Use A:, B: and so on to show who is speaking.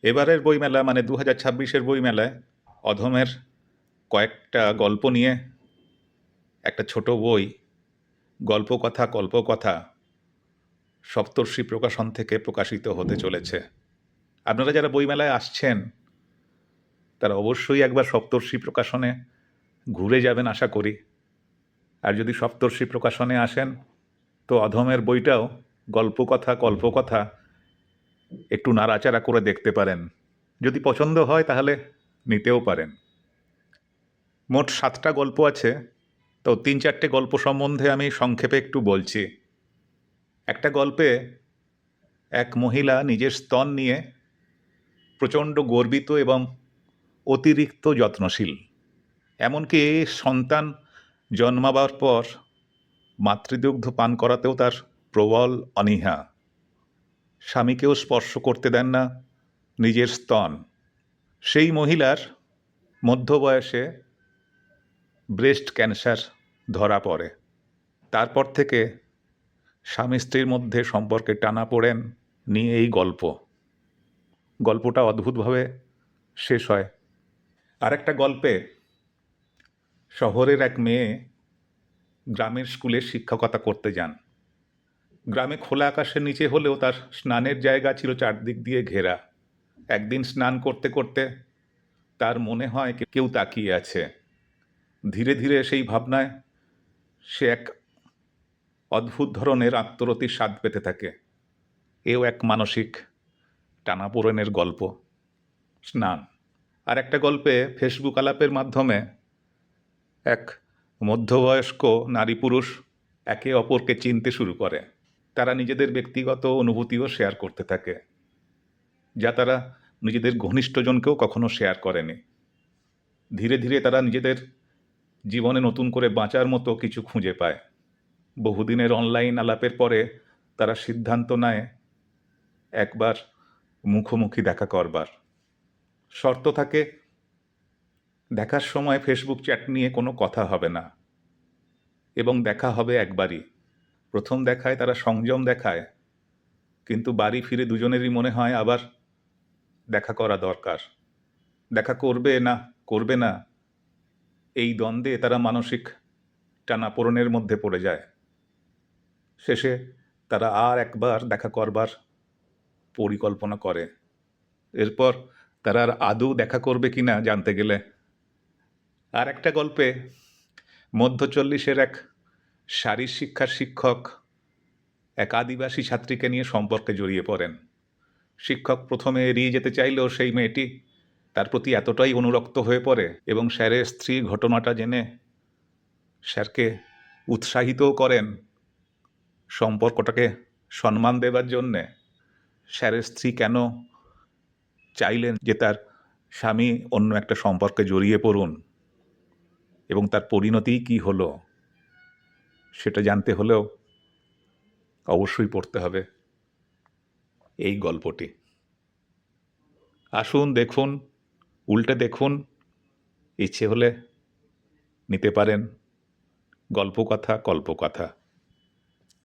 A: এবারের বইমেলা মানে 2026-এর বইমেলায় অধমের কয়েকটা গল্প নিয়ে একটা ছোট বই, গল্পকথা কল্পকথা, সপ্তর্ষি প্রকাশন থেকে প্রকাশিত হতে চলেছে। আপনারা যারা বইমেলায় আসছেন তারা অবশ্যই একবার সপ্তর্ষি প্রকাশনে ঘুরে যাবেন আশা করি। আর যদি সপ্তর্ষি প্রকাশনে আসেন তো অধমের বইটাও গল্পকথা কল্পকথা একটু নাড়াচাড়া করে দেখতে পারেন। যদি পছন্দ হয় তাহলে নিতেও পারেন। মোট 7টা গল্প আছে, তো 3-4টে গল্প সম্বন্ধে আমি সংক্ষেপে একটু বলছি। একটা গল্পে এক মহিলা নিজের স্তন নিয়ে প্রচণ্ড গর্বিত এবং অতিরিক্ত যত্নশীল। এমনকি সন্তান জন্মাবার পর মাতৃদুগ্ধ পান করাতেও তার প্রবল অনীহা। স্বামীকেও স্পর্শ করতে দেন না নিজের স্তন। সেই মহিলার মধ্য বয়সে ব্রেস্ট ক্যান্সার ধরা পড়ে। তারপর থেকে স্বামী স্ত্রীর মধ্যে সম্পর্কে টানাপোড়েন নিয়ে এই গল্প। গল্পটা অদ্ভুতভাবে শেষ হয়। আরেকটা গল্পে শহরের এক মেয়ে গ্রামের স্কুলে শিক্ষকতা করতে যান। গ্রামে খোলা আকাশের নিচে হলেও তার স্নানের জায়গা ছিল চারদিক দিয়ে ঘেরা। একদিন স্নান করতে করতে তার মনে হয় কেউ তাকিয়ে আছে। ধীরে ধীরে সেই ভাবনায় সে এক অদ্ভুত ধরনের আত্মরতির স্বাদ পেতে থাকে। এও এক মানসিক টানাপোড়েনের গল্প, স্নান। আর একটা গল্পে ফেসবুক আলাপের মাধ্যমে এক মধ্যবয়স্ক নারী পুরুষ একে অপরকে চিনতে শুরু করে। তারা নিজেদের ব্যক্তিগত অনুভূতিও শেয়ার করতে থাকে, যা তারা নিজেদের ঘনিষ্ঠজনকেও কখনো শেয়ার করেনি। ধীরে ধীরে তারা নিজেদের জীবনে নতুন করে বাঁচার মতো কিছু খুঁজে পায়। বহুদিনের অনলাইন আলাপের পরে তারা সিদ্ধান্ত নেয় একবার মুখোমুখি দেখা করবার। শর্ত থাকে, দেখার সময় ফেসবুক চ্যাট নিয়ে কোনো কথা হবে না এবং দেখা হবে একবারই। প্রথম দেখায় তারা সংযম দেখায়, কিন্তু বাড়ি ফিরে দুজনেরই মনে হয় আবার দেখা করা দরকার। দেখা করবে না করবে না, এই দ্বন্দ্বে তারা মানসিক টানাপোড়েনের মধ্যে পড়ে যায়। শেষে তারা আর একবার দেখা করবার পরিকল্পনা করে। এরপর তারা আর আদৌ দেখা করবে কিনা জানতে গেলে। আর একটা গল্পে মধ্য 40-এর এক শারীর শিক্ষার শিক্ষক এক আদিবাসী ছাত্রীকে নিয়ে সম্পর্কে জড়িয়ে পড়েন। শিক্ষক প্রথমে এড়িয়ে যেতে চাইলেও সেই মেয়েটি তার প্রতি এতটাই অনুরক্ত হয়ে পড়ে এবং স্যারের স্ত্রী ঘটনাটা জেনে স্যারকে উৎসাহিতও করেন সম্পর্কটাকে সম্মান দেবার জন্যে। স্যারের স্ত্রী কেন চাইলেন যে তার স্বামী অন্য একটা সম্পর্কে জড়িয়ে পড়ুন এবং তার পরিণতিই কী হলো, সেটা জানতে হলেও অবশ্যই পড়তে হবে এই গল্পটি। আসুন, দেখুন, উল্টে দেখুন, ইচ্ছে হলে নিতে পারেন গল্পকথা কল্পকথা।